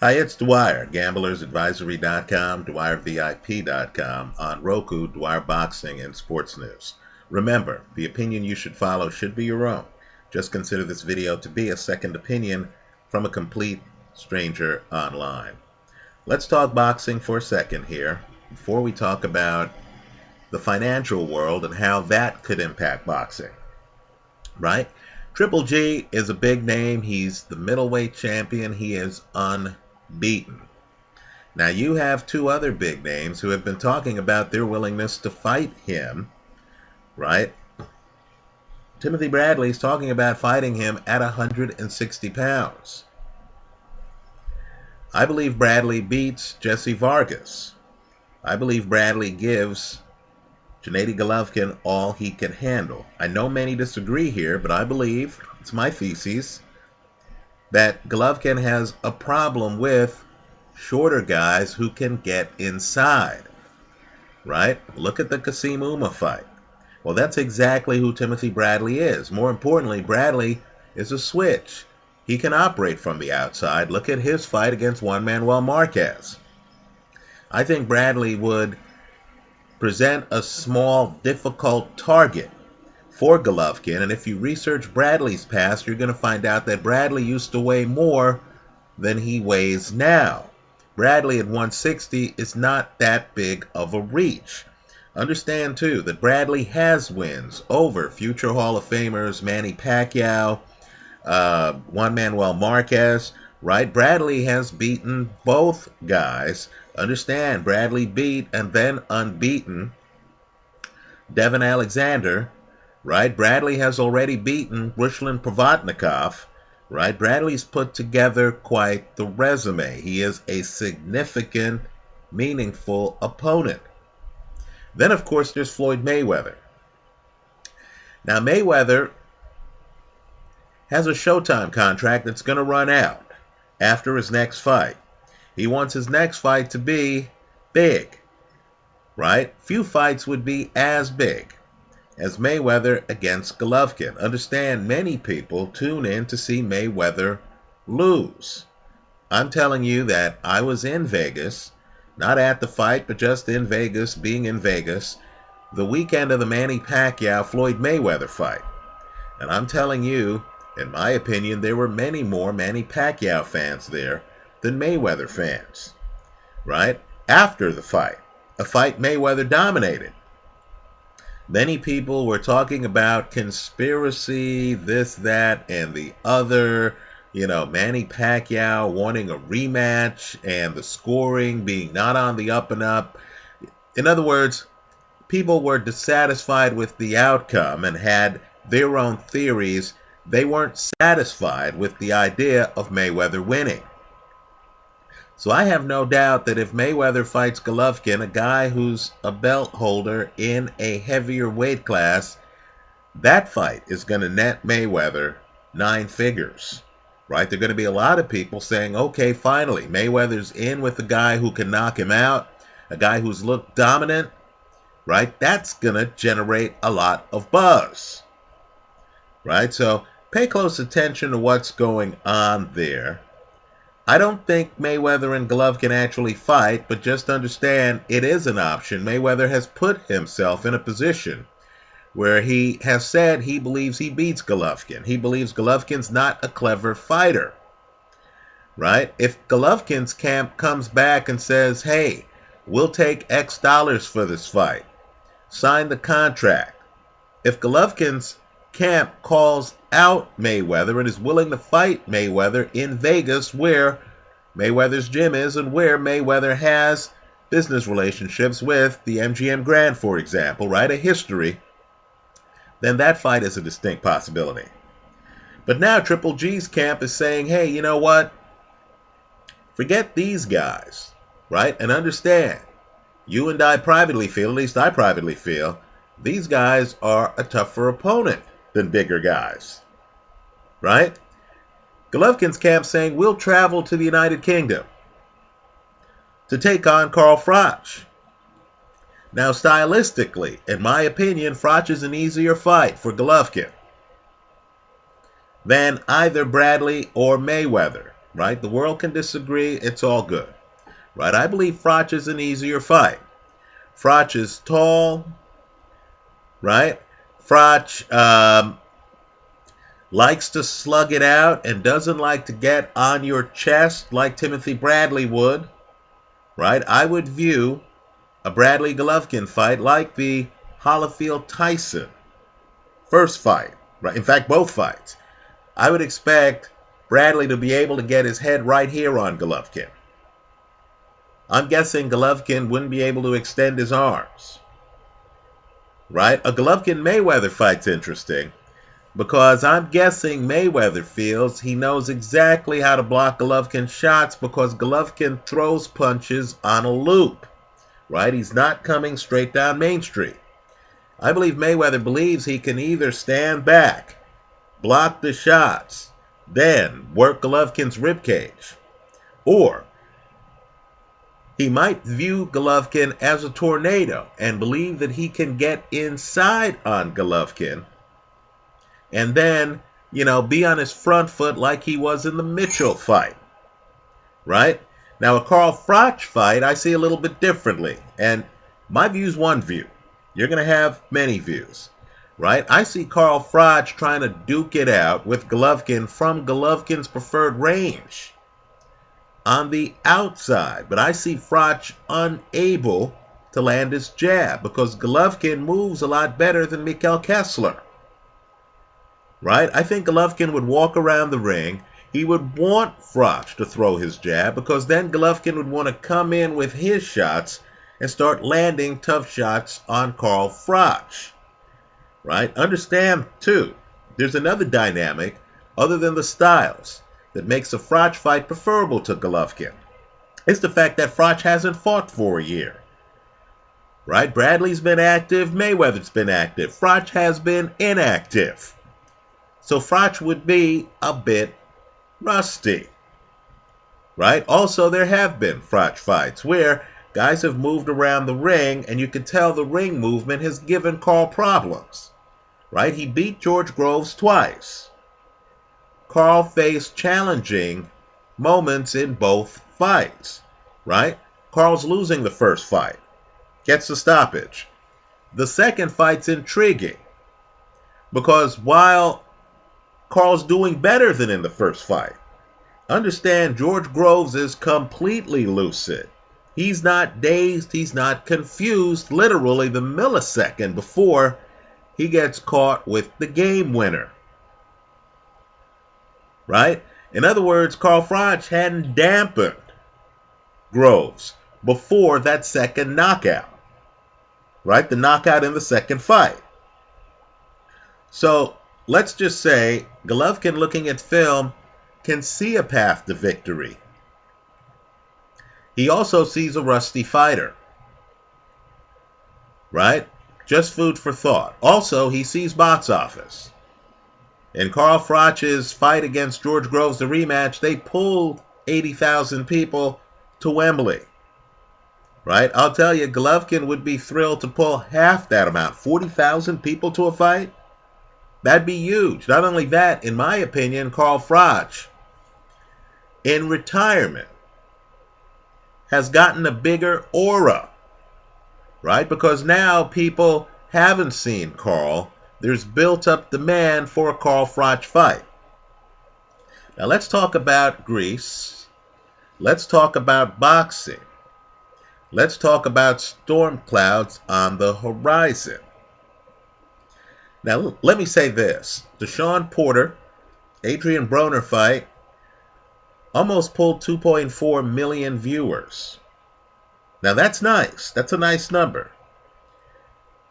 Hi, it's Dwyer, gamblersadvisory.com, DwyerVIP.com, on Roku, Dwyer Boxing and Sports News. Remember, the opinion you should follow should be your own. Just consider this video to be a second opinion from a complete stranger online. Let's talk boxing for a second here before we talk about the financial world and how that could impact boxing. Right? Triple G is a big name. He's the middleweight champion. He is unbeaten. Now you have two other big names who have been talking about their willingness to fight him, right? Timothy Bradley's talking about fighting him at 160 pounds. I believe Bradley beats Jesse Vargas. I believe Bradley gives Gennady Golovkin all he can handle. I know many disagree here, but I believe, it's my thesis, that Golovkin has a problem with shorter guys who can get inside, right? Look at the Kassim Ouma fight. Well, that's exactly who Timothy Bradley is. More importantly, Bradley is a switch. He can operate from the outside. Look at his fight against Juan Manuel Marquez. I think Bradley would present a small, difficult target for Golovkin, and if you research Bradley's past, you're going to find out that Bradley used to weigh more than he weighs now. Bradley at 160 is not that big of a reach. Understand, too, that Bradley has wins over future Hall of Famers Manny Pacquiao, Juan Manuel Marquez, right? Bradley has beaten both guys. Understand, Bradley beat and then unbeaten Devin Alexander, right? Bradley has already beaten Ruslan Provodnikov, right? Bradley's put together quite the resume. He is a significant, meaningful opponent. Then, of course, there's Floyd Mayweather. Now, Mayweather has a Showtime contract that's going to run out after his next fight. He wants his next fight to be big, right? Few fights would be as big as Mayweather against Golovkin. Understand, many people tune in to see Mayweather lose. I'm telling you that I was in Vegas, not at the fight, but just in Vegas, being in Vegas, the weekend of the Manny Pacquiao-Floyd Mayweather fight. And I'm telling you, in my opinion, there were many more Manny Pacquiao fans there than Mayweather fans, right? After the fight, a fight Mayweather dominated. Many people were talking about conspiracy, this, that, and the other. You know, Manny Pacquiao wanting a rematch and the scoring being not on the up and up. In other words, people were dissatisfied with the outcome and had their own theories. They weren't satisfied with the idea of Mayweather winning. So I have no doubt that if Mayweather fights Golovkin, a guy who's a belt holder in a heavier weight class, that fight is going to net Mayweather 9 figures, right? There are going to be a lot of people saying, okay, finally, Mayweather's in with a guy who can knock him out, a guy who's looked dominant, right? That's going to generate a lot of buzz, right? So pay close attention to what's going on there. I don't think Mayweather and Golovkin actually fight, but just understand it is an option. Mayweather has put himself in a position where he has said he believes he beats Golovkin. He believes Golovkin's not a clever fighter, right? If Golovkin's camp comes back and says, hey, we'll take X dollars for this fight, sign the contract. If Golovkin's camp calls out Mayweather and is willing to fight Mayweather in Vegas, where Mayweather's gym is and where Mayweather has business relationships with the MGM Grand, for example, right? A history, then that fight is a distinct possibility. But now Triple G's camp is saying, hey, you know what? Forget these guys, right? And understand, you and I privately feel, at least I privately feel, these guys are a tougher opponent than bigger guys, right? Golovkin's camp saying we'll travel to the United Kingdom to take on Carl Froch. Now, stylistically, in my opinion, Froch is an easier fight for Golovkin than either Bradley or Mayweather. right? The world can disagree. It's all good, right? I believe Froch is an easier fight. Froch is tall, right? Froch likes to slug it out and doesn't like to get on your chest like Timothy Bradley would, right? I would view a Bradley Golovkin fight like the Holyfield-Tyson first fight, right? In fact, both fights. I would expect Bradley to be able to get his head right here on Golovkin. I'm guessing Golovkin wouldn't be able to extend his arms, right? A Golovkin-Mayweather fight's interesting because I'm guessing Mayweather feels he knows exactly how to block Golovkin's shots because Golovkin throws punches on a loop, right? He's not coming straight down Main Street. I believe Mayweather believes he can either stand back, block the shots, then work Golovkin's ribcage, or he might view Golovkin as a tornado and believe that he can get inside on Golovkin and then, be on his front foot like he was in the Mitchell fight, right? Now, a Carl Froch fight, I see a little bit differently, and my view is one view. You're going to have many views, right? I see Carl Froch trying to duke it out with Golovkin from Golovkin's preferred range on the outside, but I see Froch unable to land his jab because Golovkin moves a lot better than Mikhail Kessler, right? I think Golovkin would walk around the ring. He would want Froch to throw his jab because then Golovkin would want to come in with his shots and start landing tough shots on Carl Froch, right? Understand, too, there's another dynamic other than the styles that makes a Froch fight preferable to Golovkin. It's the fact that Froch hasn't fought for a year, right? Bradley's been active, Mayweather's been active, Froch has been inactive. So Froch would be a bit rusty, right? Also, there have been Froch fights where guys have moved around the ring, and you can tell the ring movement has given Carl problems, right? He beat George Groves twice. Carl faced challenging moments in both fights, right? Carl's losing the first fight, gets the stoppage. The second fight's intriguing because while Carl's doing better than in the first fight, understand George Groves is completely lucid. He's not dazed, he's not confused, literally the millisecond before he gets caught with the game winner, right? In other words, Carl Froch hadn't dampened Groves before that second knockout, right? The knockout in the second fight. So let's just say Golovkin, looking at film, can see a path to victory. He also sees a rusty fighter, right? Just food for thought. Also, he sees box office. In Carl Froch's fight against George Groves, the rematch, they pulled 80,000 people to Wembley, right? I'll tell you, Golovkin would be thrilled to pull half that amount, 40,000 people to a fight. That'd be huge. Not only that, in my opinion, Carl Froch, in retirement, has gotten a bigger aura, right? Because now people haven't seen Carl. There's built up demand for a Carl Froch fight. Now let's talk about Greece. Let's talk about boxing. Let's talk about storm clouds on the horizon. Now let me say this. The Shawn Porter, Adrian Broner fight almost pulled 2.4 million viewers. Now that's nice. That's a nice number.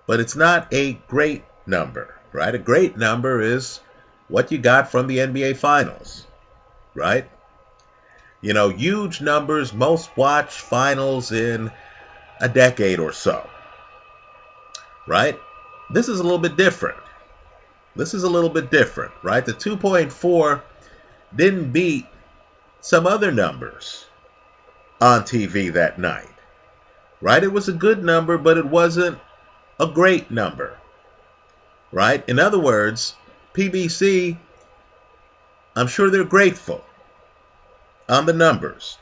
But it's not a great number, right? A great number is what you got from the NBA Finals, right? Huge numbers, most watched finals in a decade or so, right? This is a little bit different. Right? The 2.4 didn't beat some other numbers on TV that night, right? It was a good number, but it wasn't a great number, right? In other words, PBC, I'm sure they're grateful, on the numbers,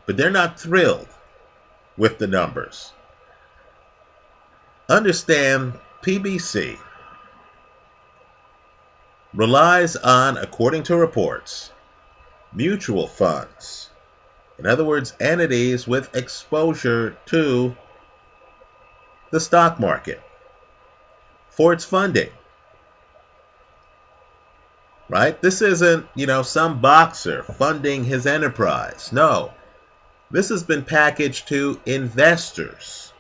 but they're not thrilled with the numbers. Understand, PBC relies on, according to reports, mutual funds. In other words, entities with exposure to the stock market for its funding. Right? This isn't, some boxer funding his enterprise. No. This has been packaged to investors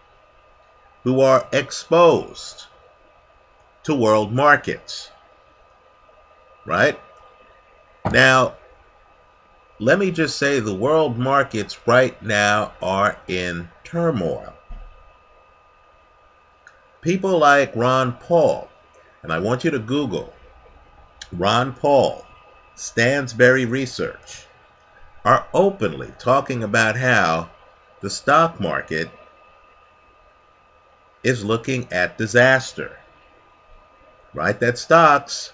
who are exposed to world markets. Right? Now, let me just say the world markets right now are in turmoil. People like Ron Paul, and I want you to Google Ron Paul, Stansberry Research, are openly talking about how the stock market is looking at disaster. Right? That stocks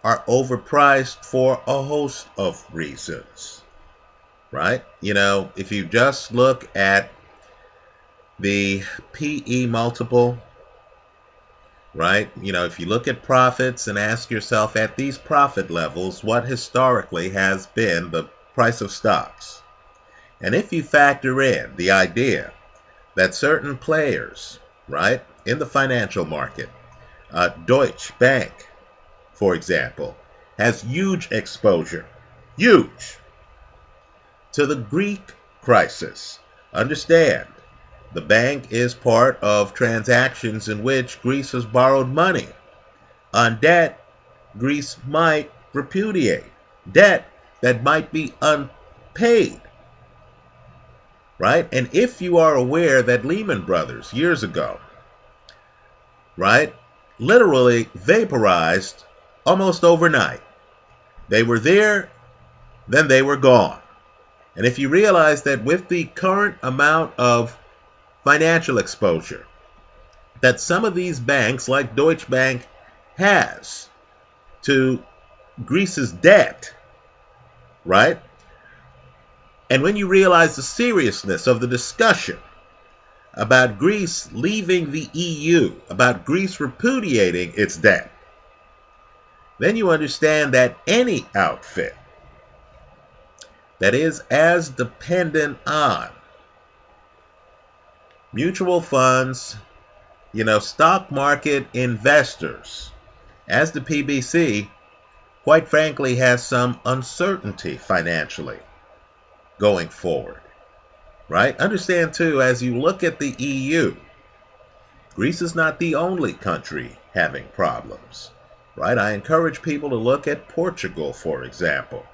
are overpriced for a host of reasons. Right? If you just look at the PE multiple, right? If you look at profits and ask yourself at these profit levels, what historically has been the price of stocks? And if you factor in the idea that certain players, right, in the financial market, Deutsche Bank, for example, has huge exposure, huge, to the Greek crisis. Understand, the bank is part of transactions in which Greece has borrowed money on debt Greece might repudiate, debt that might be unpaid. Right? And if you are aware that Lehman Brothers years ago, right, literally vaporized almost overnight. They were there, then they were gone. And if you realize that with the current amount of financial exposure that some of these banks, like Deutsche Bank, has to Greece's debt, right? And when you realize the seriousness of the discussion about Greece leaving the EU, about Greece repudiating its debt, then you understand that any outfit that is as dependent on mutual funds, stock market investors as the PBC, quite frankly, has some uncertainty financially going forward. Right? Understand, too, as you look at the EU, Greece is not the only country having problems. Right? I encourage people to look at Portugal, for example.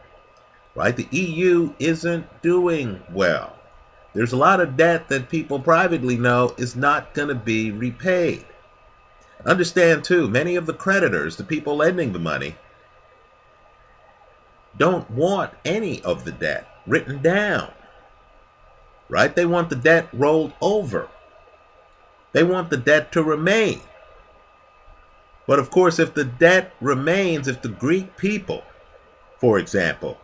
Right? The EU isn't doing well. There's a lot of debt that people privately know is not going to be repaid. Understand, too, many of the creditors, the people lending the money, don't want any of the debt written down. Right? They want the debt rolled over. They want the debt to remain. But of course, if the debt remains, if the Greek people, for example,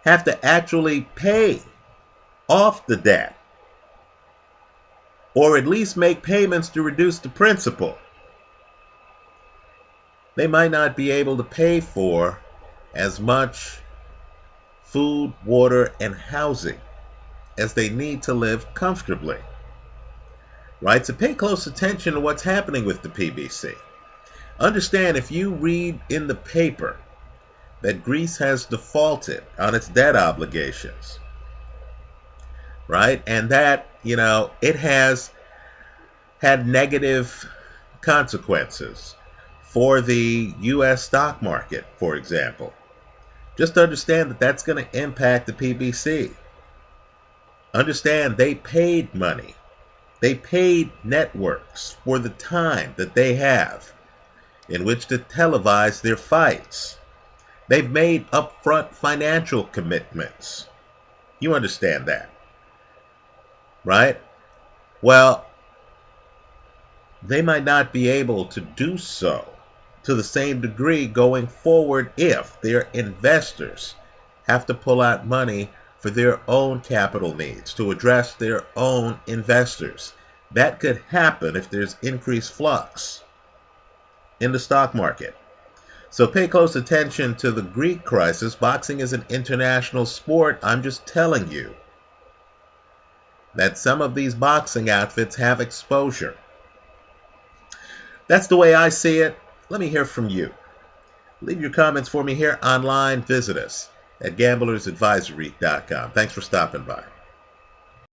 have to actually pay off the debt, or at least make payments to reduce the principal, they might not be able to pay for as much food, water, and housing as they need to live comfortably. Right? So pay close attention to what's happening with the PBC. Understand, if you read in the paper that Greece has defaulted on its debt obligations, right, and that, it has had negative consequences for the U.S. stock market, for example, just understand that that's going to impact the PBC. Understand, they paid money. They paid networks for the time that they have in which to televise their fights. They've made upfront financial commitments. You understand that, right? Well, they might not be able to do so to the same degree going forward if their investors have to pull out money for their own capital needs, to address their own investors. That could happen if there's increased flux in the stock market. So pay close attention to the Greek crisis. Boxing is an international sport. I'm just telling you that some of these boxing outfits have exposure. That's the way I see it. Let me hear from you. Leave your comments for me here online. Visit us at gamblersadvisory.com. Thanks for stopping by.